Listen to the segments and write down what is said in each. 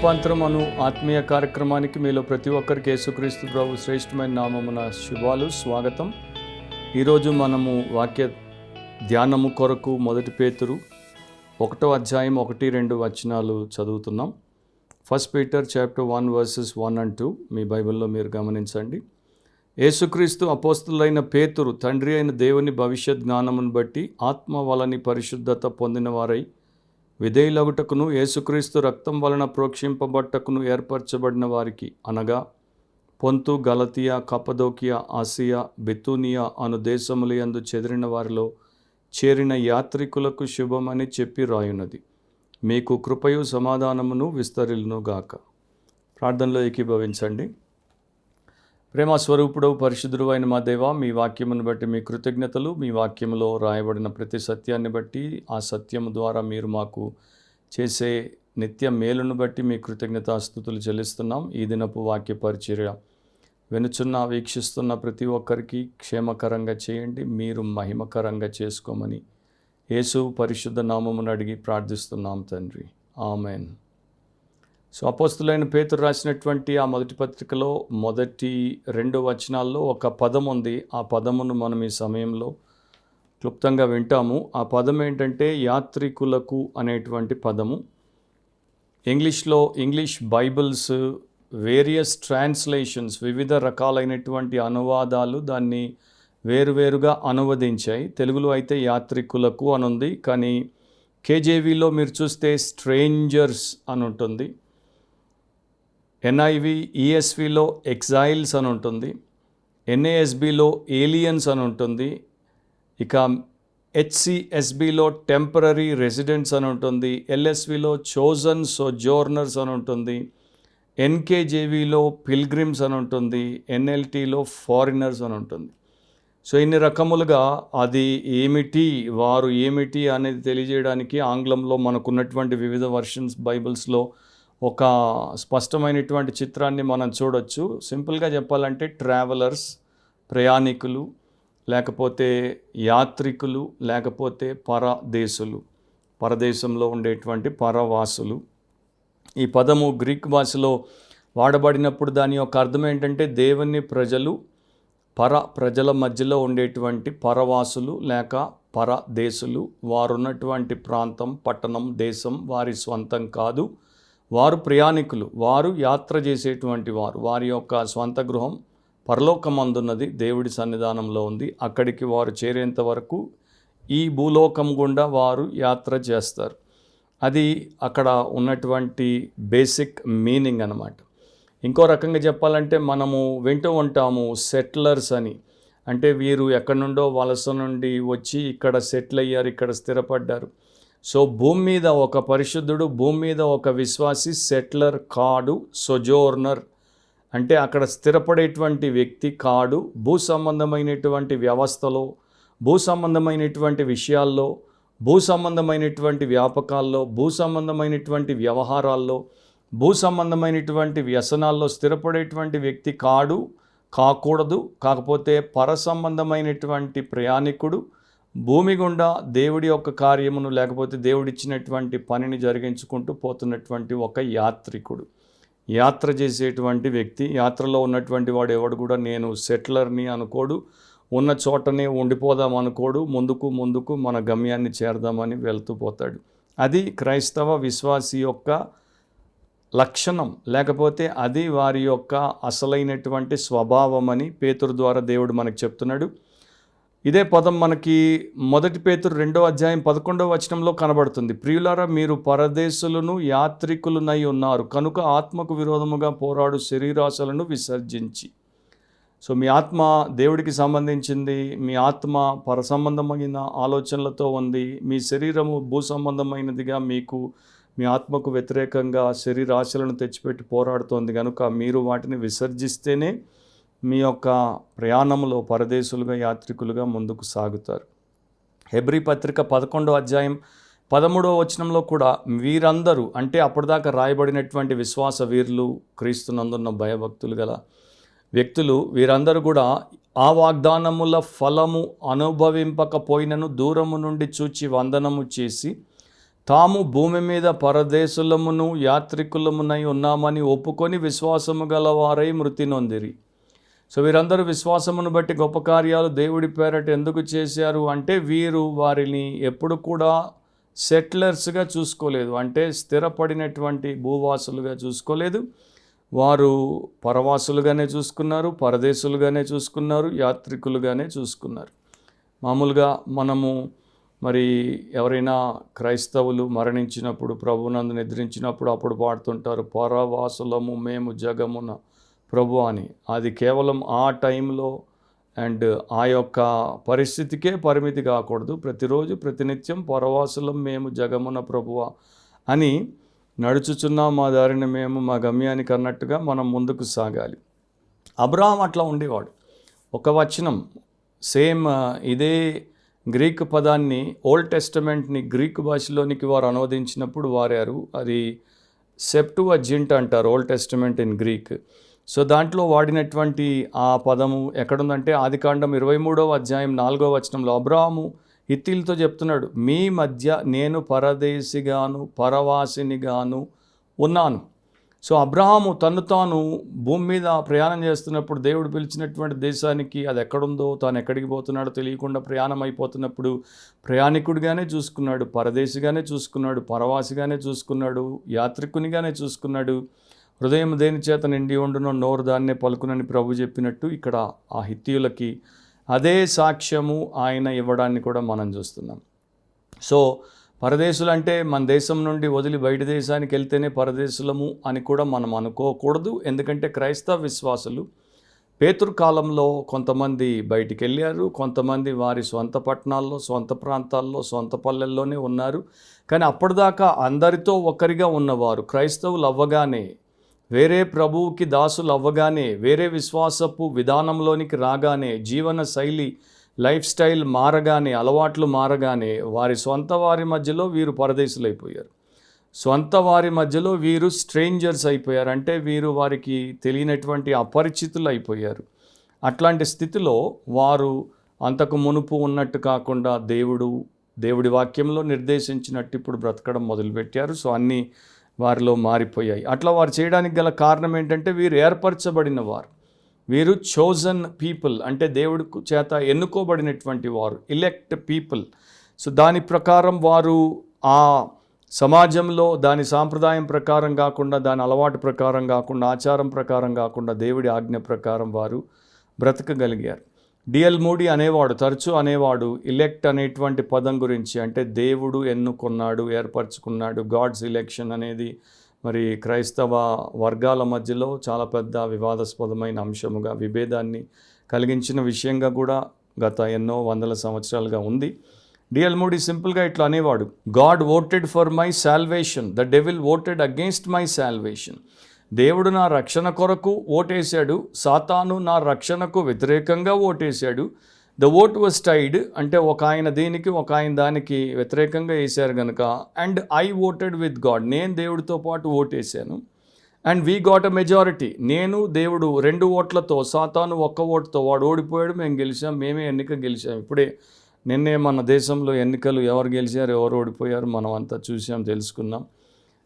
రూపాంతరం అను ఆత్మీయ కార్యక్రమానికి మీలో ప్రతి ఒక్కరికి యేసుక్రీస్తు ప్రభు శ్రేష్టమైన నామమున శుభాలు, స్వాగతం. ఈరోజు మనము వాక్య ధ్యానము కొరకు 1 పేతురు 1వ అధ్యాయం 1-2 వచనాలు చదువుతున్నాం. 1 Peter chapter 1 verses 1 and 2 మీ బైబిల్లో మీరు గమనించండి. యేసుక్రీస్తు అపోస్తలులైన పేతురు తండ్రి అయిన దేవుని భవిష్యత్ జ్ఞానమును బట్టి ఆత్మ వలని పరిశుద్ధత పొందిన వారై విధేయులగుటకును యేసుక్రీస్తు రక్తం వలన ప్రోక్షింపబట్టకును ఏర్పరచబడిన వారికి, అనగా పొంతు, గలతియా, కప్పదోకియా, ఆసియా, బితూనియా అను దేశముల యందు చెదిరిన వారిలో చేరిన యాత్రికులకు శుభమని చెప్పి రాయున్నది. మీకు కృపయు సమాధానమును విస్తరిల్లునుగాక. ప్రార్థనలో ఏకీభవించండి. ప్రేమ స్వరూపుడవు పరిశుద్ధుడు అయిన మా దేవా, మీ వాక్యమును బట్టి మీ కృతజ్ఞతలు. మీ వాక్యములో రాయబడిన ప్రతి సత్యాన్ని బట్టి, ఆ సత్యము ద్వారా మీరు మాకు చేసే నిత్య మేలును బట్టి మీ కృతజ్ఞతాస్తుతులు చెల్లిస్తున్నాం. ఈ దినపు వాక్య పరిచర్య వినుచున్న, వీక్షిస్తున్న ప్రతి ఒక్కరికి క్షేమకరంగా చేయండి, మీరు మహిమకరంగా చేసుకోమని యేసు పరిశుద్ధ నామమును అడిగి ప్రార్థిస్తున్నాం తండ్రి, ఆమెన్. సో అపోస్తలులైన పేతురు రాసినటువంటి ఆ మొదటి పత్రికలో మొదటి 2 వచనాల్లో ఒక పదం ఉంది. ఆ పదమును మనం ఈ సమయంలో క్లుప్తంగా వింటాము. ఆ పదం ఏంటంటే యాత్రికులకు అనేటువంటి పదము. ఇంగ్లీష్ బైబిల్స్ వేరియస్ ట్రాన్స్లేషన్స్, వివిధ రకాలైనటువంటి అనువాదాలు దాన్ని వేరువేరుగా అనువదించాయి. తెలుగులో అయితే యాత్రికులకు అని ఉంది, కానీ కేజేవీలో మీరు చూస్తే స్ట్రేంజర్స్ అని ఉంటుంది. NIV, ESVలో ఎగ్జైల్స్ అని ఉంటుంది. NASBలో ఏలియన్స్ అని ఉంటుంది. ఇక HCSBలో టెంపరరీ రెసిడెంట్స్ అని ఉంటుంది. LSVలో చోజన్ సోజోర్నర్స్ అని ఉంటుంది. NKJVలో పిల్గ్రిమ్స్ అని ఉంటుంది. NLTలో ఫారినర్స్ అని ఉంటుంది. సో ఇన్ని రకములుగా అది ఏమిటి, వారు ఏమిటి అనేది తెలియజేయడానికి ఆంగ్లంలో మనకున్నటువంటి వివిధ వర్షన్స్ బైబిల్స్లో ఒక స్పష్టమైనటువంటి చిత్రాన్ని మనం చూడొచ్చు. సింపుల్గా చెప్పాలంటే ట్రావెలర్స్, ప్రయాణికులు, లేకపోతే యాత్రికులు, లేకపోతే పరదేశంలో ఉండేటువంటి పరవాసులు. ఈ పదము గ్రీక్ భాషలో వాడబడినప్పుడు దాని యొక్క అర్థం ఏంటంటే దేవుని ప్రజలు, ప్రజల మధ్యలో ఉండేటువంటి పరవాసులు లేక పరదేశులు. వారున్నటువంటి ప్రాంతం, పట్టణం, దేశం వారి స్వంతం కాదు. వారు ప్రయాణికులు, వారు యాత్ర చేసేటువంటి వారు. వారి యొక్క స్వంత గృహం పరలోకమందున్నది, దేవుడి సన్నిధానంలో ఉంది. అక్కడికి వారు చేరేంత వరకు ఈ భూలోకం గుండా వారు యాత్ర చేస్తారు. అది అక్కడ ఉన్నటువంటి బేసిక్ మీనింగ్ అన్నమాట. ఇంకో రకంగా చెప్పాలంటే మనము వింటూ ఉంటాము సెటిలర్స్ అని. అంటే వీరు ఎక్కడి నుండో వలస నుండి వచ్చి ఇక్కడ సెటిల్ అయ్యారు, ఇక్కడ స్థిరపడ్డారు. సో భూమి మీద ఒక పరిశుద్ధుడు, భూమి మీద ఒక విశ్వాసి సెటిలర్ కాడు, సోజోర్నర్ అంటే అక్కడ స్థిరపడేటువంటి వ్యక్తి కాడు. భూ సంబంధమైనటువంటి వ్యవస్థలో, భూ సంబంధమైనటువంటి విషయాల్లో, భూ సంబంధమైనటువంటి వ్యాపకాల్లో, భూ సంబంధమైనటువంటి వ్యవహారాల్లో, భూ సంబంధమైనటువంటి వ్యసనాల్లో స్థిరపడేటువంటి వ్యక్తి కాకూడదు. కాకపోతే పర సంబంధమైనటువంటి ప్రయాణికుడు, భూమి గుండా దేవుడి యొక్క కార్యమును లేకపోతే దేవుడిచ్చినటువంటి పనిని జరిగించుకుంటూ పోతున్నటువంటి ఒక యాత్రికుడు, యాత్ర చేసేటువంటి వ్యక్తి. యాత్రలో ఉన్నటువంటి వాడు ఎవడు కూడా నేను సెటిలర్ని అనుకోడు, ఉన్న చోటనే ఉండిపోదాం అనుకోడు. ముందుకు మన గమ్యాన్ని చేరదామని వెళ్తూ పోతాడు. అది క్రైస్తవ విశ్వాసి యొక్క లక్షణం, లేకపోతే అది వారి యొక్క అసలైనటువంటి స్వభావం అని పేతురు ద్వారా దేవుడు మనకు చెప్తున్నాడు. ఇదే పదం మనకి 1 పేతురు 2వ అధ్యాయం 11వ వచనంలో కనబడుతుంది. ప్రియులారా, మీరు పరదేశులను యాత్రికులనై ఉన్నారు కనుక ఆత్మకు విరోధముగా పోరాడు శరీరాశలను విసర్జించి. సో మీ ఆత్మ దేవుడికి సంబంధించింది, మీ ఆత్మ పర సంబంధమైన ఆలోచనలతో ఉంది, మీ శరీరము భూ సంబంధమైనదిగా మీ ఆత్మకు వ్యతిరేకంగా శరీరాశలను తెచ్చిపెట్టి పోరాడుతోంది కనుక మీరు వాటిని విసర్జిస్తేనే మీ యొక్క ప్రయాణంలో పరదేశులుగా, యాత్రికులుగా ముందుకు సాగుతారు. హెబ్రీ పత్రిక 11వ అధ్యాయం 13వ వచనంలో కూడా వీరందరూ అంటే అప్పటిదాకా రాయబడినటువంటి విశ్వాస వీరులు, క్రీస్తునందున్న భయభక్తులు గల వ్యక్తులు, వీరందరూ కూడా ఆ వాగ్దానముల ఫలము అనుభవింపకపోయినను దూరము నుండి చూచి వందనము చేసి తాము భూమి మీద పరదేశులమును యాత్రికులమునై ఉన్నామని ఒప్పుకొని విశ్వాసము గలవారై మృతి నొందిరి. సో వీరందరూ విశ్వాసమును బట్టి గొప్ప కార్యాలు దేవుడి పేరట ఎందుకు చేశారు అంటే, వీరు వారిని ఎప్పుడు కూడా సెటిలర్స్గా చూసుకోలేదు, అంటే స్థిరపడినటువంటి భూవాసులుగా చూసుకోలేదు. వారు పరవాసులుగానే చూసుకున్నారు, పరదేశులుగానే చూసుకున్నారు, యాత్రికులుగానే చూసుకున్నారు. మామూలుగా మనము మరి ఎవరైనా క్రైస్తవులు మరణించినప్పుడు, ప్రభువునందు నిద్రించినప్పుడు అప్పుడు పాడుతుంటారు, పరవాసులము మేము జగమున ప్రభు అని. అది కేవలం ఆ టైంలో అండ్ ఆ యొక్క పరిస్థితికే పరిమితి కాకూడదు. ప్రతిరోజు ప్రతినిత్యం పరవాసులం మేము జగమున ప్రభువా అని నడుచుచున్నాం, మా దారిని మేము మా గమ్యానికి అన్నట్టుగా మనం ముందుకు సాగాలి. అబ్రహాం అట్లా ఉండేవాడు. ఒక వచనం సేమ్ ఇదే గ్రీక్ పదాన్ని, ఓల్డ్ టెస్టమెంట్ని గ్రీక్ భాషలోనికి వారు అనువదించినప్పుడు వారారు. అది సెప్టువజింట్ అంటారు, old testament in Greek. So దాంట్లో వాడినటువంటి ఆ పదము ఎక్కడుందంటే ఆదికాండం 23వ అధ్యాయం 4వ వచనంలో అబ్రాహాము హిత్తీలతో చెప్తున్నాడు, మీ మధ్య నేను పరదేశిగాను పరవాసినిగాను ఉన్నాను. సో అబ్రహాము తను తాను భూమి మీద ప్రయాణం చేస్తున్నప్పుడు, దేవుడు పిలిచినటువంటి దేశానికి అది ఎక్కడుందో, తాను ఎక్కడికి పోతున్నాడో తెలియకుండా ప్రయాణం అయిపోతున్నప్పుడు ప్రయాణికుడిగానే చూసుకున్నాడు, పరదేశిగానే చూసుకున్నాడు, పరవాసిగానే చూసుకున్నాడు, యాత్రికునిగానే చూసుకున్నాడు. హృదయం దేని చేత నిండి ఉండునో నోరు దాన్నే పలుకునని ప్రభు చెప్పినట్టు ఇక్కడ ఆ హిత్తీయులకి అదే సాక్ష్యము ఆయన ఇవ్వడాన్ని కూడా మనం చూస్తున్నాం. సో పరదేశులు అంటే మన దేశం నుండి వదిలి బయట దేశానికి వెళ్తేనే పరదేశులము అని కూడా మనం అనుకోకూడదు. ఎందుకంటే క్రైస్తవ విశ్వాసులు పేతురు కాలంలో కొంతమంది బయటికి వెళ్ళారు, కొంతమంది వారి సొంత పట్టణాల్లో, సొంత ప్రాంతాల్లో, సొంత పల్లెల్లోనే ఉన్నారు. కానీ అప్పటిదాకా అందరితో ఒకరిగా ఉన్నవారు క్రైస్తవులు అవ్వగానే, వేరే ప్రభువుకి దాసులు అవ్వగానే, వేరే విశ్వాసపు విధానంలోనికి రాగానే, జీవన శైలి లైఫ్ స్టైల్ మారగానే, అలవాట్లు మారగానే వారి సొంత వారి మధ్యలో వీరు పరదేశులైపోయారు. సొంత వారి మధ్యలో వీరు స్ట్రేంజర్స్ అయిపోయారు, అంటే వీరు వారికి తెలియనటువంటి అపరిచితులు అయిపోయారు. అట్లాంటి స్థితిలో వారు అంతకు మునుపు ఉన్నట్టు కాకుండా దేవుడి వాక్యంలో నిర్దేశించినట్టు ఇప్పుడు బ్రతకడం మొదలుపెట్టారు. సో అన్నీ వారిలో మారిపోయాయి. అట్లా వారు చేయడానికి గల కారణం ఏంటంటే, వీరు ఏర్పరచబడిన వారు, వీరు చోజన్ పీపుల్, అంటే దేవుడి చేత ఎన్నుకోబడినటువంటి వారు, ఎలెక్ట్ పీపుల్. సో దాని ప్రకారం వారు ఆ సమాజంలో దాని సాంప్రదాయం ప్రకారం కాకుండా, దాని అలవాటు ప్రకారం కాకుండా, ఆచారం ప్రకారం కాకుండా, దేవుడి ఆజ్ఞ ప్రకారం వారు బ్రతకగలిగారు. డిఎల్ మూడీ అనేవాడు, తరచూ అనేవాడు ఎలెక్ట్ అనేటువంటి పదం గురించి. అంటే దేవుడు ఎన్నుకున్నాడు, ఏర్పరచుకున్నాడు. గాడ్స్ ఎలెక్షన్ అనేది మరి క్రైస్తవ వర్గాల మధ్యలో చాలా పెద్ద వివాదాస్పదమైన అంశముగా, విభేదాన్ని కలిగించిన విషయంగా కూడా గత ఎన్నో వందల సంవత్సరాలుగా ఉంది. డిఎల్ మూడీ సింపుల్గా ఇట్లా అనేవాడు, God voted for my salvation, the devil voted against my salvation. దేవుడు నా రక్షణ కొరకు ఓటేశాడు, సాతాను నా రక్షణకు వ్యతిరేకంగా ఓటేశాడు. ద ఓట్ వాజ్ టైడ్, అంటే ఒక ఆయన దీనికి ఒక ఆయన దానికి వ్యతిరేకంగా వేశారు కనుక, and I voted with God, నేను దేవుడితో పాటు ఓటేశాను. And we got a majority, నేను దేవుడు 2 ఓట్లతో, సాతాను 1 ఓటుతో, వాడు ఓడిపోయాడు, మేము గెలిచాం, మేమే ఎన్నిక గెలిచాం. ఇప్పుడే నిన్నే మన దేశంలో ఎన్నికలు ఎవరు గెలిచారు, ఎవరు ఓడిపోయారు మనం అంతా చూసాం, తెలుసుకున్నాం,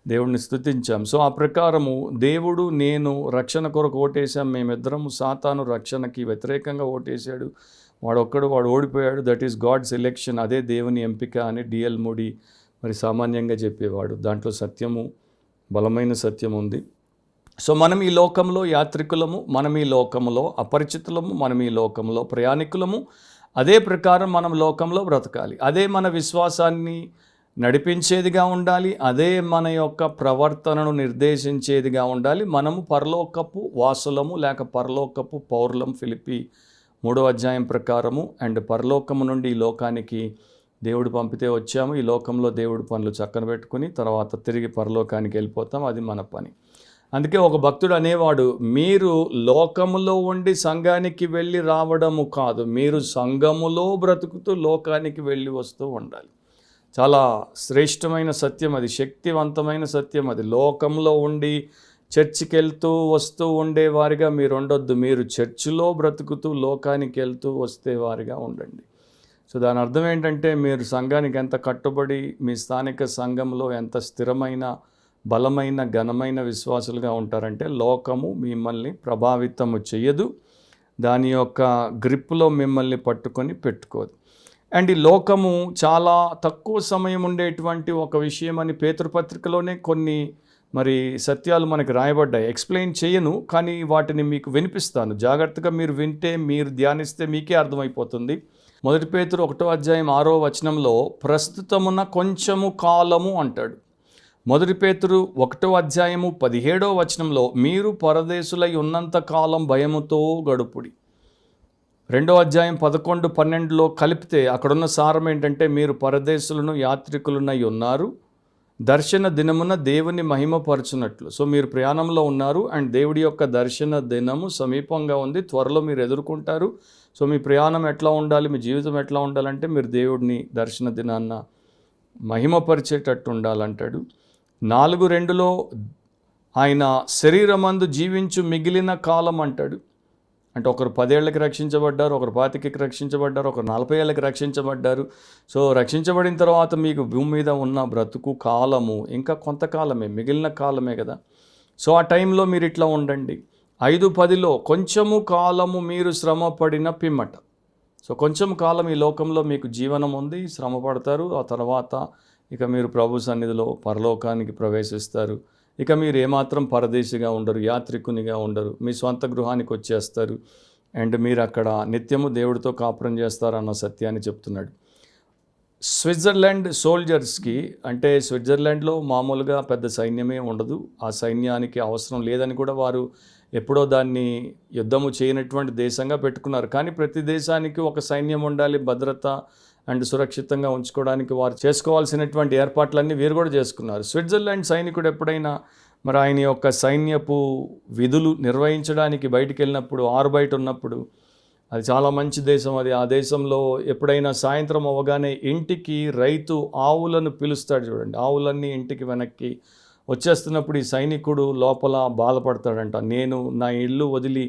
దేవుడిని స్తుతించాం. సో ఆ ప్రకారము దేవుడు, నేను రక్షణ కొరకు ఓటేశాం, మేమిద్దరము, సాతాను రక్షణకి వ్యతిరేకంగా ఓటేశాడు, వాడు ఓడిపోయాడు. దట్ ఈస్ గాడ్స్ ఎలెక్షన్, అదే దేవుని ఎంపిక అని డిఎల్ మూడీ మరి సామాన్యంగా చెప్పేవాడు. దాంట్లో సత్యము, బలమైన సత్యం ఉంది. సో మనం ఈ లోకంలో యాత్రికులము, మనం ఈ లోకంలో అపరిచితులము, మనం ఈ లోకంలో ప్రయాణికులము. అదే ప్రకారం మనం లోకంలో బ్రతకాలి. అదే మన విశ్వాసాన్ని నడిపించేదిగా ఉండాలి, అదే మన యొక్క ప్రవర్తనను నిర్దేశించేదిగా ఉండాలి. మనము పరలోకపు వాసులము లేక పరలోకపు పౌరులం, ఫిలిప్పీ 3వ అధ్యాయం ప్రకారము. అండ్ పరలోకము నుండి ఈ లోకానికి దేవుడు పంపితే వచ్చాము. ఈ లోకంలో దేవుడి పనులు చక్కన పెట్టుకుని తర్వాత తిరిగి పరలోకానికి వెళ్ళిపోతాం, అది మన పని. అందుకే ఒక భక్తుడు అనేవాడు, మీరు లోకములో ఉండి సంఘానికి వెళ్ళి రావడము కాదు, మీరు సంఘములో బ్రతుకుతూ లోకానికి వెళ్ళి వస్తూ ఉండాలి. చాలా శ్రేష్టమైన సత్యం అది, శక్తివంతమైన సత్యం అది. లోకంలో ఉండి చర్చికి వెళ్తూ వస్తూ ఉండేవారిగా మీరు ఉండొద్దు, మీరు చర్చిలో బ్రతుకుతూ లోకానికి వెళ్తూ వస్తే వారిగా ఉండండి. సో దాని అర్థం ఏంటంటే మీరు సంఘానికి ఎంత కట్టుబడి, మీ స్థానిక సంఘంలో ఎంత స్థిరమైన, బలమైన, ఘనమైన విశ్వాసులుగా ఉంటారంటే లోకము మిమ్మల్ని ప్రభావితము చేయదు, దాని యొక్క గ్రిప్లో మిమ్మల్ని పట్టుకొని పెట్టుకోదు. అండ్ ఈ లోకము చాలా తక్కువ సమయం ఉండేటువంటి ఒక విషయం అని పేతురుపత్రికలోనే కొన్ని మరి సత్యాలు మనకి రాయబడ్డాయి. ఎక్స్ప్లెయిన్ చేయను, కానీ వాటిని మీకు వినిపిస్తాను. జాగ్రత్తగా మీరు వింటే, మీరు ధ్యానిస్తే మీకే అర్థమైపోతుంది. 1 పేతురు 1వ అధ్యాయం 6వ వచనంలో ప్రస్తుతమున్న కొంచెము కాలము అంటాడు. 1 పేతురు 1వ అధ్యాయము 17వ వచనంలో మీరు పరదేశులై ఉన్నంత కాలం భయముతో గడుపుడి. 2వ అధ్యాయం 11, 12లో కలిపితే అక్కడున్న సారం ఏంటంటే మీరు పరదేశులను, యాత్రికులనై ఉన్నారు, దర్శన దినమున దేవుని మహిమపరచునట్లు. సో మీరు ప్రయాణంలో ఉన్నారు అండ్ దేవుడి యొక్క దర్శన దినము సమీపంగా ఉంది, త్వరలో మీరు ఎదుర్కొంటారు. సో మీ ప్రయాణం ఎట్లా ఉండాలి, మీ జీవితం ఎట్లా ఉండాలంటే మీరు దేవుడిని దర్శన దినాన్న మహిమపరిచేటట్టు ఉండాలంటాడు. 4:2లో ఆయన శరీరమందు జీవించు మిగిలిన కాలం అంటాడు. అంటే ఒకరు 10 ఏళ్ళకి రక్షించబడ్డారు, ఒకరు 25కి రక్షించబడ్డారు, ఒకరు 40 ఏళ్ళకి రక్షించబడ్డారు. సో రక్షించబడిన తర్వాత మీకు భూమి మీద ఉన్న బ్రతుకు కాలము ఇంకా కొంతకాలమే, మిగిలిన కాలమే కదా. సో ఆ టైంలో మీరు ఇట్లా ఉండండి. 5:10లో కొంచెము కాలము మీరు శ్రమ పడిన పిమ్మట. సో కొంచెం కాలం ఈ లోకంలో మీకు జీవనం ఉంది, శ్రమ పడతారు. ఆ తర్వాత ఇక మీరు ప్రభు సన్నిధిలో పరలోకానికి ప్రవేశిస్తారు. ఇక మీరు ఏమాత్రం పరదేశిగా ఉండరు, యాత్రికునిగా ఉండరు, మీ స్వంత గృహానికి వచ్చేస్తారు అండ్ మీరు అక్కడ నిత్యము దేవుడితో కాపురం చేస్తారన్న సత్యాన్ని చెప్తున్నాడు. స్విట్జర్లాండ్ సోల్జర్స్కి, అంటే స్విట్జర్లాండ్లో మామూలుగా పెద్ద సైన్యమే ఉండదు, ఆ సైన్యానికి అవసరం లేదని కూడా వారు ఎప్పుడో దాన్ని యుద్ధము చేయనటువంటి దేశంగా పెట్టుకున్నారు. కానీ ప్రతి దేశానికి ఒక సైన్యం ఉండాలి, భద్రత అండ్ సురక్షితంగా ఉంచుకోవడానికి వారు చేసుకోవాల్సినటువంటి ఏర్పాట్లన్నీ వీరు కూడా చేసుకున్నారు. స్విట్జర్లాండ్ సైనికుడు ఎప్పుడైనా మరి ఆయన యొక్క సైన్యపు విధులు నిర్వహించడానికి బయటికి వెళ్ళినప్పుడు, బయట ఉన్నప్పుడు, అది చాలా మంచి దేశం అది. ఆ దేశంలో ఎప్పుడైనా సాయంత్రం అవ్వగానే ఇంటికి రైతు ఆవులను పిలుస్తాడు చూడండి, ఆవులన్నీ ఇంటికి వెనక్కి వచ్చేస్తున్నప్పుడు ఈ సైనికుడు లోపల బాధపడతాడంట. నేను నా ఇల్లు వదిలి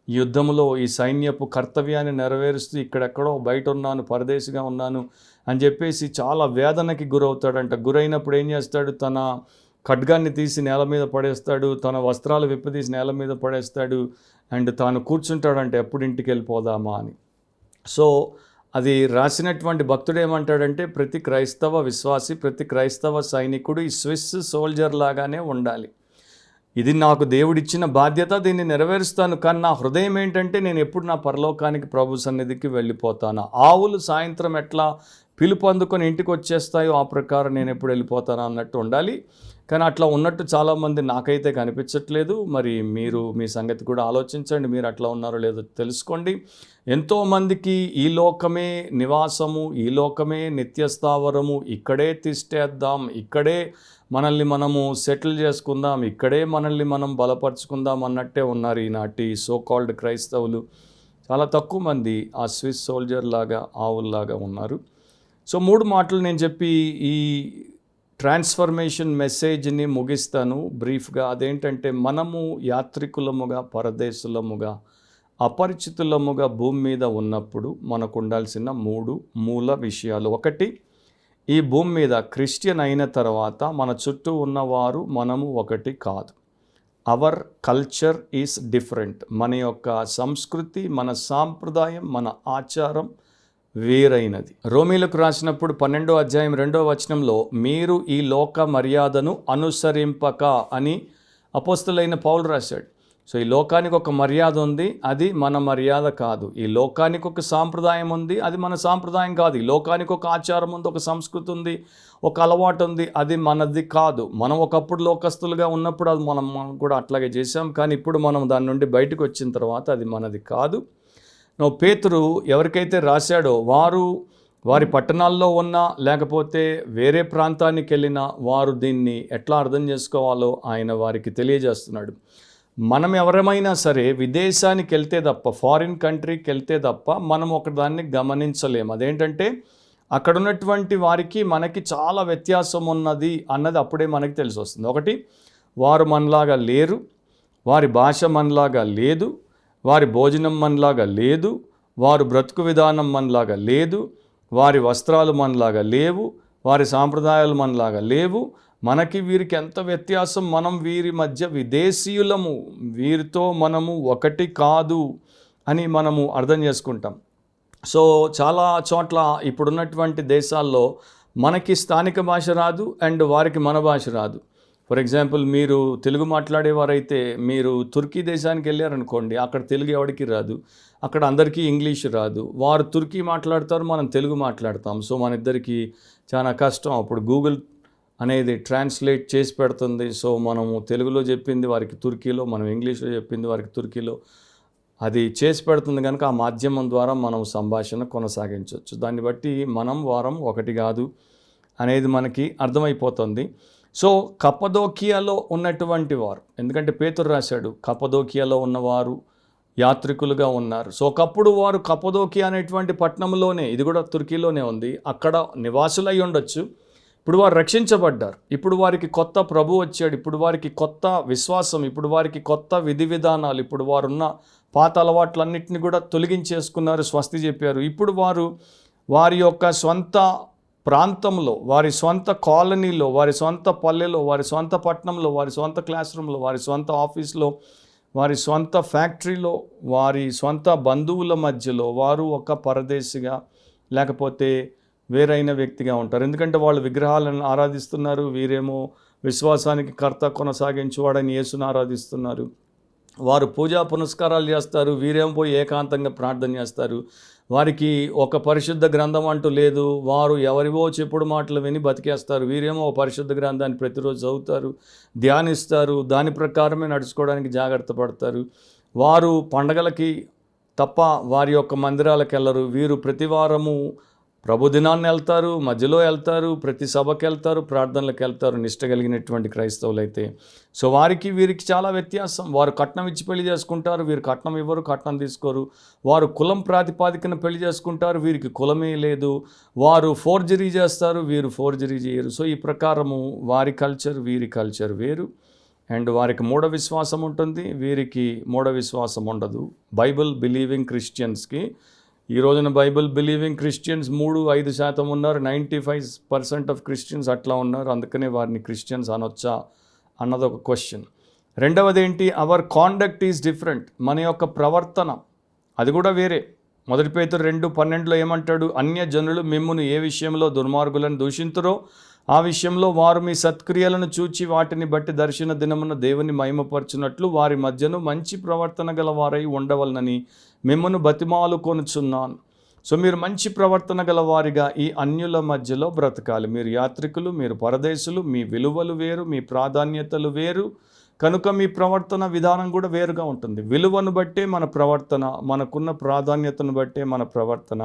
యుద్ధంలో ఈ సైన్యపు కర్తవ్యాన్ని నెరవేరుస్తూ ఇక్కడెక్కడో బయట ఉన్నాను, పరదేశిగా ఉన్నాను అని చెప్పేసి చాలా వేదనకి గురవుతాడంట. గురైనప్పుడు ఏం చేస్తాడు, తన ఖడ్గాన్ని తీసి నేల మీద పడేస్తాడు, తన వస్త్రాలు విప్పదీసి నేల మీద పడేస్తాడు అండ్ తాను కూర్చుంటాడంటే ఎప్పుడు ఇంటికి వెళ్ళిపోదామా అని. సో అది రాసినటువంటి భక్తుడు ఏమంటాడంటే ప్రతి క్రైస్తవ విశ్వాసి, ప్రతి క్రైస్తవ సైనికుడు ఈ స్విస్ సోల్జర్ లాగానే ఉండాలి. ఇది నాకు దేవుడిచ్చిన బాధ్యత, దీన్ని నెరవేరుస్తాను, కానీ నా హృదయం ఏంటంటే నేను ఎప్పుడు నా పరలోకానికి ప్రభు సన్నిధికి వెళ్ళిపోతాను. ఆవులు సాయంత్రం ఎట్లా పిలుపు అందుకొని ఇంటికి వచ్చేస్తాయో ఆ ప్రకారం నేను ఎప్పుడు వెళ్ళిపోతాను అన్నట్టు ఉండాలి. కానీ అట్లా ఉన్నట్టు చాలామంది నాకైతే కనిపించట్లేదు. మరి మీరు మీ సంగతి కూడా ఆలోచించండి, మీరు అట్లా ఉన్నారో లేదో తెలుసుకోండి. ఎంతోమందికి ఈ లోకమే నివాసము, ఈ లోకమే నిత్యస్థావరము, ఇక్కడే తిష్టేద్దాం, ఇక్కడే మనల్ని మనము సెటిల్ చేసుకుందాం, ఇక్కడే మనల్ని మనం బలపరుచుకుందాం అన్నట్టే ఉన్నారు ఈనాటి సో కాల్డ్ క్రైస్తవులు. చాలా తక్కువ మంది ఆ స్విస్ సోల్జర్ లాగా, ఆవుల్లాగా ఉన్నారు. సో 3 మాటలు నేను చెప్పి ఈ ట్రాన్స్ఫర్మేషన్ మెసేజ్ని ముగిస్తాను బ్రీఫ్గా. అదేంటంటే మనము యాత్రికులముగా, పరదేశులముగా, అపరిచితులముగా భూమి మీద ఉన్నప్పుడు మనకు ఉండాల్సిన 3 మూల విషయాలు. 1, ఈ భూమి మీద క్రిస్టియన్ అయిన తర్వాత మన చుట్టూ ఉన్నవారు మనము ఒకటి కాదు. Our culture is different. మన యొక్క సంస్కృతి, మన సాంప్రదాయం, మన ఆచారం వేరైనది. రోమీలకు రాసినప్పుడు 12వ అధ్యాయం 2వ వచనంలో మీరు ఈ లోక మర్యాదను అనుసరింపక అని అపోస్తలుడైన పౌలు రాశాడు. సో ఈ లోకానికి ఒక మర్యాద ఉంది, అది మన మర్యాద కాదు. ఈ లోకానికి ఒక సాంప్రదాయం ఉంది, అది మన సాంప్రదాయం కాదు. ఈ లోకానికి ఒక ఆచారం ఉంది, ఒక సంస్కృతి ఉంది, ఒక అలవాటు ఉంది, అది మనది కాదు. మనం ఒకప్పుడు లోకస్తులుగా ఉన్నప్పుడు అది మనం కూడా అట్లాగే చేసాం, కానీ ఇప్పుడు మనం దాని నుండి బయటకు వచ్చిన తర్వాత అది మనది కాదు. పేతురు ఎవరికైతే రాశాడో వారు వారి పట్టణాల్లో ఉన్నా లేకపోతే వేరే ప్రాంతానికి వెళ్ళినా వారు దీన్ని ఎట్లా అర్థం చేసుకోవాలో ఆయన వారికి తెలియజేస్తున్నాడు. మనం ఎవరమైనా సరే విదేశానికి వెళ్తే తప్ప, ఫారిన్ కంట్రీకి వెళ్తే తప్ప మనం ఒకదాన్ని గమనించలేము. అదేంటంటే అక్కడ ఉన్నటువంటి వారికి మనకి చాలా వ్యత్యాసం ఉన్నది అన్నది అప్పుడే మనకి తెలిసి వస్తుంది. 1, వారు మనలాగా లేరు, వారి భాష మనలాగా లేదు, వారి భోజనం మనలాగా లేదు, వారు బ్రతుకు విధానం మనలాగా లేదు, వారి వస్త్రాలు మనలాగా లేవు, వారి సాంప్రదాయాలు మనలాగా లేవు. మనకి వీరికి ఎంత వ్యత్యాసం, మనం వీరి మధ్య విదేశీయులము, వీరితో మనము ఒకటి కాదు అని మనము అర్థం చేసుకుంటాం. సో చాలా చోట్ల ఇప్పుడున్నటువంటి దేశాల్లో మనకి స్థానిక భాష రాదు అండ్ వారికి మన భాష రాదు. ఫర్ ఎగ్జాంపుల్, మీరు తెలుగు మాట్లాడేవారైతే మీరు తుర్కీ దేశానికి వెళ్ళారనుకోండి, అక్కడ తెలుగు ఎవరికి రాదు, అక్కడ అందరికీ ఇంగ్లీష్ రాదు. వారు తుర్కీ మాట్లాడతారు, మనం తెలుగు మాట్లాడతాం. సో మన ఇద్దరికి చాలా కష్టం. అప్పుడు గూగుల్ అనేది ట్రాన్స్లేట్ చేసి పెడుతుంది. సో మనము తెలుగులో చెప్పింది వారికి తుర్కీలో, మనం ఇంగ్లీష్లో చెప్పింది వారికి తుర్కీలో అది చేసి పెడుతుంది. కనుక ఆ మాధ్యమం ద్వారా మనం సంభాషణ కొనసాగించవచ్చు. దాన్ని బట్టి మనం వారం ఒకటి కాదు అనేది మనకి అర్థమైపోతుంది. సో కప్పదోకియాలో ఉన్నటువంటి వారు, ఎందుకంటే పేతురు రాశాడు కప్పదోకియాలో ఉన్నవారు యాత్రికులుగా ఉన్నారు. సో ఒకప్పుడు వారు కప్పదోకియా అనేటువంటి పట్టణంలోనే, ఇది కూడా తుర్కీలోనే ఉంది, అక్కడ నివాసులై ఉండొచ్చు. ఇప్పుడు వారు రక్షించబడ్డారు, ఇప్పుడు వారికి కొత్త ప్రభు వచ్చాడు, ఇప్పుడు వారికి కొత్త విశ్వాసం, ఇప్పుడు వారికి కొత్త విధి విధానాలు, ఇప్పుడు వారున్న పాత అలవాట్లన్నింటినీ కూడా తొలగించేసుకున్నారు, స్వస్తి చెప్పారు. ఇప్పుడు వారు వారి యొక్క స్వంత ప్రాంతంలో, వారి స్వంత కాలనీలో, వారి స్వంత పల్లెలో, వారి స్వంత పట్టణంలో, వారి స్వంత క్లాస్ రూమ్లో, వారి స్వంత ఆఫీస్లో, వారి స్వంత ఫ్యాక్టరీలో, వారి స్వంత బంధువుల మధ్యలో వారు ఒక పరదేశిగా లేకపోతే వేరైన వ్యక్తిగా ఉంటారు. ఎందుకంటే వాళ్ళు విగ్రహాలను ఆరాధిస్తున్నారు, వీరేమో విశ్వాసానికి కర్త కొనసాగించేవాడని యేసును ఆరాధిస్తున్నారు. వారు పూజా పునస్కారాలు చేస్తారు, వీరేమో పోయి ఏకాంతంగా ప్రార్థన చేస్తారు. వారికి ఒక పరిశుద్ధ గ్రంథం అంటూ లేదు, వారు ఎవరివో చెప్పుడు మాటలు విని బతికేస్తారు. వీరేమో పరిశుద్ధ గ్రంథాన్ని ప్రతిరోజు చదువుతారు, ధ్యానిస్తారు, దాని ప్రకారమే నడుచుకోవడానికి జాగ్రత్త పడతారు. వారు పండగలకి తప్ప వారి యొక్క మందిరాలకు వెళ్ళరు. వీరు ప్రతివారము ప్రభుదినాన్ని వెళ్తారు, మధ్యలో వెళ్తారు, ప్రతి సభకి వెళ్తారు, ప్రార్థనలకు వెళ్తారు, నిష్ట కలిగినటువంటి క్రైస్తవులు అయితే. సో వారికి వీరికి చాలా వ్యత్యాసం. వారు కట్నం ఇచ్చి పెళ్లి చేసుకుంటారు, వీరు కట్నం ఇవ్వరు, కట్నం తీసుకోరు. వారు కులం ప్రాతిపాదికన పెళ్లి చేసుకుంటారు, వీరికి కులమే లేదు. వారు ఫోర్జరీ చేస్తారు, వీరు ఫోర్జరీ చేయరు. సో ఈ ప్రకారము వారి కల్చర్ వీరి కల్చర్ వేరు. అండ్ వారికి మూఢ విశ్వాసం ఉంటుంది, వీరికి మూఢ విశ్వాసం ఉండదు. బైబిల్ బిలీవింగ్ క్రిస్టియన్స్కి ఈ రోజున బైబిల్ బిలీవింగ్ క్రిస్టియన్స్ 3-5% ఉన్నారు, 95% ఆఫ్ క్రిస్టియన్స్ అట్లా ఉన్నారు. అందుకనే వారిని క్రిస్టియన్స్ అనొచ్చా అన్నది ఒక క్వశ్చన్. రెండవది ఏంటి, అవర్ కాండక్ట్ ఈజ్ డిఫరెంట్, మన యొక్క ప్రవర్తన అది కూడా వేరే. 1 పేతురు 2:12 ఏమంటాడు, అన్య జనులు మిమ్మును ఏ విషయంలో దుర్మార్గులను దూషింతురో ఆ విషయంలో వారు మీ సత్క్రియలను చూచి వాటిని బట్టి దర్శన దినమున దేవుని మహిమపరచునట్లు వారి మధ్యను మంచి ప్రవర్తన గల వారై ఉండవలనని మిమ్మను బతిమాలు కొనుచున్నాను. సో మీరు మంచి ప్రవర్తన గల వారిగా ఈ అన్యుల మధ్యలో బ్రతకాలి. మీరు యాత్రికులు, మీరు పరదేశులు, మీ విలువలు వేరు, మీ ప్రాధాన్యతలు వేరు, కనుక మీ ప్రవర్తన విధానం కూడా వేరుగా ఉంటుంది. విలువను బట్టే మన ప్రవర్తన, మనకున్న ప్రాధాన్యతను బట్టే మన ప్రవర్తన.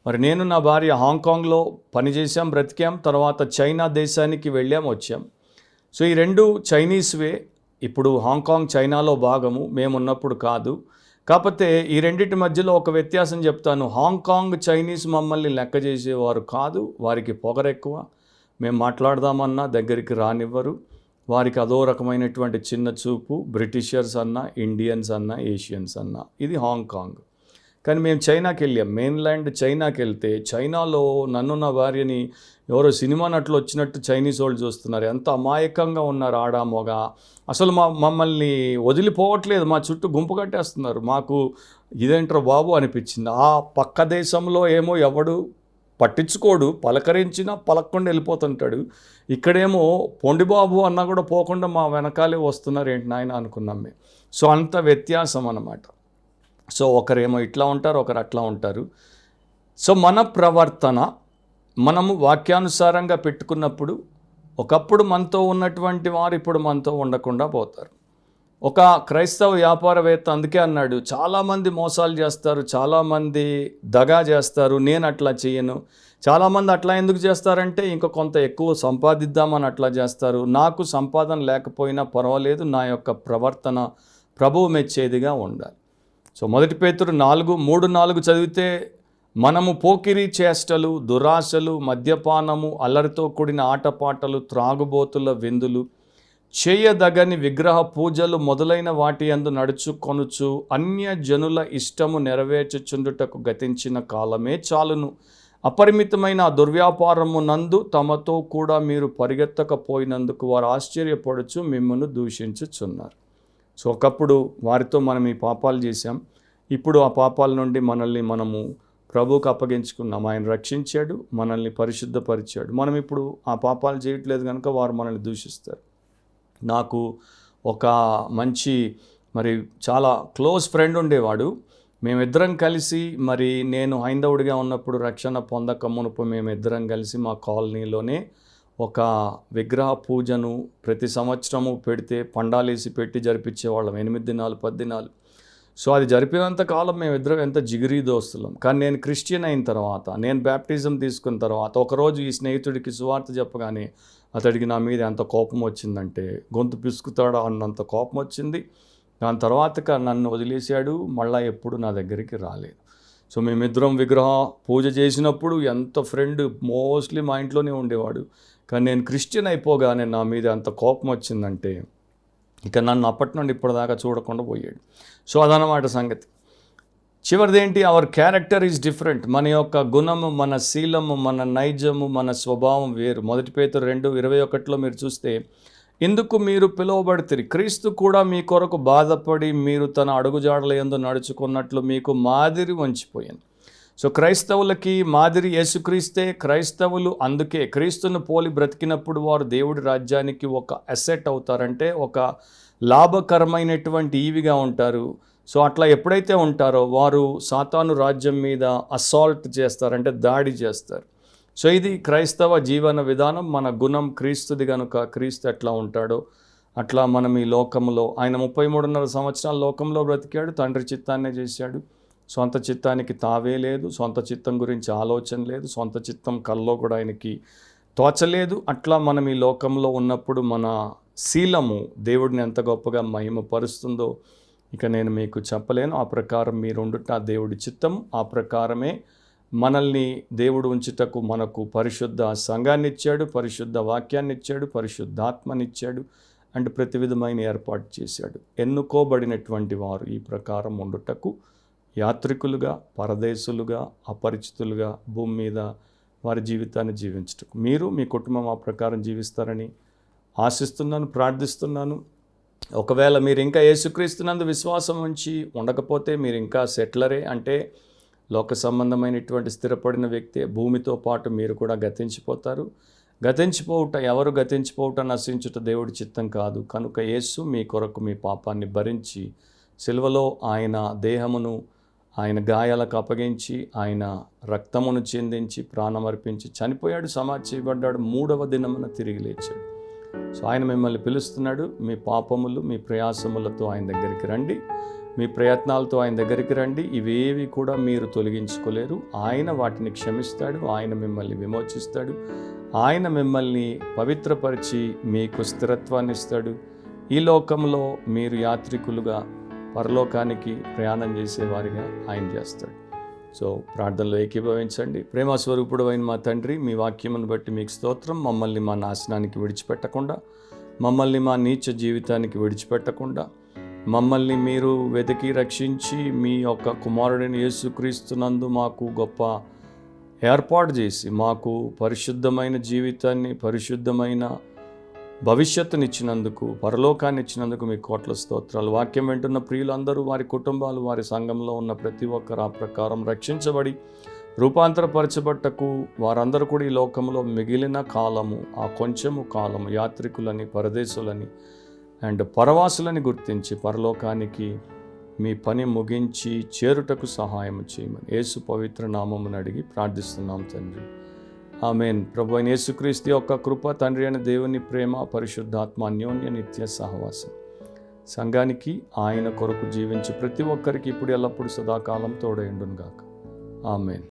మరి నేను నా భార్య హాంకాంగ్లో పనిచేసాం, బ్రతికాం, తర్వాత చైనా దేశానికి వెళ్ళాం, వచ్చాం. సో ఈ రెండు చైనీస్వే. ఇప్పుడు హాంకాంగ్ చైనాలో భాగము, మేమున్నప్పుడు కాదు. కాకపోతే ఈ రెండింటి మధ్యలో ఒక వ్యత్యాసం చెప్తాను. హాంకాంగ్ చైనీస్ మమ్మల్ని లెక్క చేసేవారు కాదు, వారికి పొగరెక్కువ. మేము మాట్లాడదామన్నా దగ్గరికి రానివ్వరు, వారికి అదో రకమైనటువంటి చిన్న చూపు. బ్రిటిషర్స్ అన్నా, ఇండియన్స్ అన్నా, ఏషియన్స్ అన్నా. ఇది హాంకాంగ్. కానీ మేము చైనాకి వెళ్ళాం, మెయిన్ల్యాండ్ చైనాకి వెళ్తే చైనాలో నన్ను నా భార్యని ఎవరో సినిమా నటులు వచ్చినట్టు చైనీస్ వాళ్ళు చూస్తున్నారు. ఎంత అమాయకంగా ఉన్నారు ఆడామోగా. అసలు మమ్మల్ని వదిలిపోవట్లేదు, మా చుట్టూ గుంపు కట్టేస్తున్నారు. మాకు ఇదేంట్రా బాబు అనిపించింది. ఆ పక్క దేశంలో ఏమో ఎవడు పట్టించుకోడు, పలకరించినా పలకకుండా వెళ్ళిపోతుంటాడు. ఇక్కడేమో పొండిబాబు అన్నా కూడా పోకుండా మా వెనకాలే వస్తున్నారు, ఏంటి నాయన అనుకున్నాం మేము. సో అంత వ్యత్యాసం అన్నమాట. సో ఒకరేమో ఇట్లా ఉంటారు, ఒకరు అట్లా ఉంటారు. సో మన ప్రవర్తన మనము వాక్యానుసారంగా పెట్టుకున్నప్పుడు ఒకప్పుడు మనతో ఉన్నటువంటి వారు ఇప్పుడు మనతో ఉండకుండా పోతారు. ఒక క్రైస్తవ వ్యాపారవేత్త అందుకే అన్నాడు, చాలామంది మోసాలు చేస్తారు, చాలామంది దగా చేస్తారు, నేను అట్లా చేయను. చాలామంది అట్లా ఎందుకు చేస్తారంటే ఇంకా కొంత ఎక్కువ సంపాదిద్దామని అట్లా చేస్తారు. నాకు సంపాదన లేకపోయినా పర్వాలేదు, నా యొక్క ప్రవర్తన ప్రభువు మెచ్చేదిగా ఉండాలి. సో 1 పేతురు 4:3-4 చదివితే మనము పోకిరీ చేష్టలు, దురాశలు, మద్యపానము, అల్లరితో కూడిన ఆటపాటలు, త్రాగుబోతుల విందులు, చేయదగని విగ్రహ పూజలు మొదలైన వాటి యందు నడుచుకొనుచు అన్యజనుల ఇష్టము నెరవేర్చుచుండుటకు గతించిన కాలమే చాలును. అపరిమితమైన ఆ దుర్వ్యాపారము నందు తమతో కూడా మీరు పరిగెత్తకపోయినందుకు వారు ఆశ్చర్యపడుచు మిమ్మల్ని దూషించుచున్నారు. సో ఒకప్పుడు వారితో మనం ఈ పాపాలు చేశాం, ఇప్పుడు ఆ పాపాల నుండి మనల్ని మనము ప్రభువుకు అప్పగించుకున్నాం. ఆయన రక్షించాడు, మనల్ని పరిశుద్ధపరిచాడు. మనం ఇప్పుడు ఆ పాపాలు చేయట్లేదు కనుక వారు మనల్ని దూషిస్తారు. నాకు ఒక మంచి చాలా క్లోజ్ ఫ్రెండ్ ఉండేవాడు. మేమిద్దరం కలిసి నేను హైందవుడిగా ఉన్నప్పుడు రక్షణ పొందక మునుపు మేమిద్దరం కలిసి మా కాలనీలోనే ఒక విగ్రహ పూజను ప్రతి సంవత్సరము పెడితే పండాలేసి పెట్టి జరిపించేవాళ్ళం 8 దినాలు 10 దినాలు. సో అది జరిపినంత కాలం మేమిద్దరం ఎంత జిగిరీ దోస్తులం. కానీ నేను క్రిస్టియన్ అయిన తర్వాత, నేను బ్యాప్టిజం తీసుకున్న తర్వాత ఒకరోజు ఈ స్నేహితుడికి సువార్త చెప్పగానే అతడికి నా మీద ఎంత కోపం వచ్చిందంటే గొంతు పిసుకుతాడా అన్నంత కోపం వచ్చింది. దాని తర్వాత నన్ను వదిలేశాడు, మళ్ళీ ఎప్పుడు నా దగ్గరికి రాలేదు. సో మేమిద్దరం విగ్రహ పూజ చేసినప్పుడు ఎంత ఫ్రెండ్, మోస్ట్లీ మా ఇంట్లోనే ఉండేవాడు. కానీ నేను క్రిస్టియన్ అయిపోగానే నా మీద ఎంత కోపం వచ్చిందంటే ఇక నన్ను అప్పటి నుండి ఇప్పటిదాకా చూడకుండా పోయాడు. సో అదనమాట సంగతి. చివరిదేంటి, అవర్ క్యారెక్టర్ ఈజ్ డిఫరెంట్. మన యొక్క గుణము, మన శీలము, మన నైజము, మన స్వభావం వేరు. 1 పేతురు 2:21 మీరు చూస్తే, ఇందుకు మీరు పిలువబడితిరి, క్రీస్తు కూడా మీ కొరకు బాధపడి మీరు తన అడుగుజాడల యందు నడుచుకున్నట్లు మీకు మాదిరి వంచిపోయాను. సో క్రైస్తవులకి మాదిరి యేసుక్రీస్తే. క్రైస్తవులు అందుకే క్రీస్తును పోలి బ్రతికినప్పుడు వారు దేవుడి రాజ్యానికి ఒక అసెట్ అవుతారంటే ఒక లాభకరమైనటువంటి ఈవిగా ఉంటారు. సో అట్లా ఎప్పుడైతే ఉంటారో వారు సాతాను రాజ్యం మీద అసాల్ట్ చేస్తారంటే దాడి చేస్తారు. సో ఇది క్రైస్తవ జీవన విధానం. మన గుణం క్రీస్తుది కనుక క్రీస్తు ఎట్లా ఉంటాడో అట్లా మనం ఈ లోకంలో, ఆయన 33.5 సంవత్సరాల లోకంలో బ్రతికాడు, తండ్రి చిత్తాన్నే చేశాడు. సొంత చిత్తానికి తావే లేదు, సొంత చిత్తం గురించి ఆలోచన లేదు, సొంత చిత్తం కల్లో కూడా ఆయనకి తోచలేదు. అట్లా మనం ఈ లోకంలో ఉన్నప్పుడు మన శీలము దేవుడిని ఎంత గొప్పగా మహిమపరుస్తుందో ఇక నేను మీకు చెప్పలేను. ఆ ప్రకారం మీరుండుట దేవుడి చిత్తం. ఆ ప్రకారమే మనల్ని దేవుడు ఉంచుటకు మనకు పరిశుద్ధ సంఘాన్ని ఇచ్చాడు, పరిశుద్ధ వాక్యాన్ని ఇచ్చాడు, పరిశుద్ధాత్మనిచ్చాడు, అండ్ ప్రతి విధమైన ఏర్పాటు చేశాడు. ఎన్నుకోబడినటువంటి వారు ఈ ప్రకారం ఉండుటకు, యాత్రికులుగా, పరదేశులుగా, అపరిచితులుగా భూమి మీద వారి జీవితాన్ని జీవించటకు. మీరు మీ కుటుంబం ఆ ప్రకారం జీవిస్తారని ఆశిస్తున్నాను, ప్రార్థిస్తున్నాను. ఒకవేళ మీరు ఇంకా యేసుక్రీస్తునందు విశ్వాసం ఉంచి ఉండకపోతే మీరు ఇంకా సెటిలరే, అంటే లోక సంబంధమైనటువంటి స్థిరపడిన వ్యక్తే. భూమితో పాటు మీరు కూడా గతించిపోతారు. ఎవరు గతించిపోవుట నశించుట దేవుడి చిత్తం కాదు. కనుక యేసు మీ కొరకు మీ పాపాన్ని భరించి సిలువలో ఆయన దేహమును ఆయన గాయాలకు అప్పగించి ఆయన రక్తమును చిందించి ప్రాణమర్పించి చనిపోయాడు, సమాధి చేయబడ్డాడు, 3వ దినమున తిరిగి లేచాడు. సో ఆయన మిమ్మల్ని పిలుస్తున్నాడు. మీ పాపములు, మీ ప్రయాసములతో ఆయన దగ్గరికి రండి, మీ ప్రయత్నాలతో ఆయన దగ్గరికి రండి. ఇవేవి కూడా మీరు తొలగించుకోలేరు. ఆయన వాటిని క్షమిస్తాడు, ఆయన మిమ్మల్ని విమోచిస్తాడు, ఆయన మిమ్మల్ని పవిత్రపరిచి మీకు స్థిరత్వాన్ని ఇస్తాడు. ఈ లోకంలో మీరు యాత్రికులుగా పరలోకానికి ప్రయాణం చేసేవారిగా ఆయన చేస్తాడు. సో ప్రార్థనలో ఏకీభవించండి. ప్రేమస్వరూపుడు అయిన మా తండ్రి, మీ వాక్యమును బట్టి మీకు స్తోత్రం. మమ్మల్ని మా నాశనానికి విడిచిపెట్టకుండా, మమ్మల్ని మా నీచ జీవితానికి విడిచిపెట్టకుండా, మమ్మల్ని మీరు వెతికి రక్షించి మీ యొక్క కుమారుడైన యేసుక్రీస్తునందు మాకు గొప్ప ఏర్పాటు చేసి మాకు పరిశుద్ధమైన జీవితాన్ని, పరిశుద్ధమైన భవిష్యత్తునిచ్చినందుకు, పరలోకాన్ని ఇచ్చినందుకు మీకు కోట్ల స్తోత్రాలు. వాక్యం వింటున్న ప్రియులందరూ, వారి కుటుంబాలు, వారి సంఘంలో ఉన్న ప్రతి ఒక్కరు ఆ ప్రకారం రక్షించబడి రూపాంతరపరచబట్టకు వారందరూ కూడా ఈ లోకంలో మిగిలిన కాలము, ఆ కొంచెము కాలము యాత్రికులని, పరదేశులని అండ్ పరవాసులని గుర్తించి పరలోకానికి మీ పని ముగించి చేరుటకు సహాయం చేయమని యేసు పవిత్ర నామమును అడిగి ప్రార్థిస్తున్నాం తండ్రి. ఆమేన్. ప్రభు అయిన యేసుక్రీస్తు యొక్క కృప, తండ్రి అయిన దేవుని ప్రేమ, పరిశుద్ధాత్మ అన్యోన్య నిత్య సహవాసం సంఘానికి, ఆయన కొరకు జీవించి ప్రతి ఒక్కరికి ఇప్పుడు ఎల్లప్పుడు సదాకాలం తోడైండును గాక. ఆమేన్.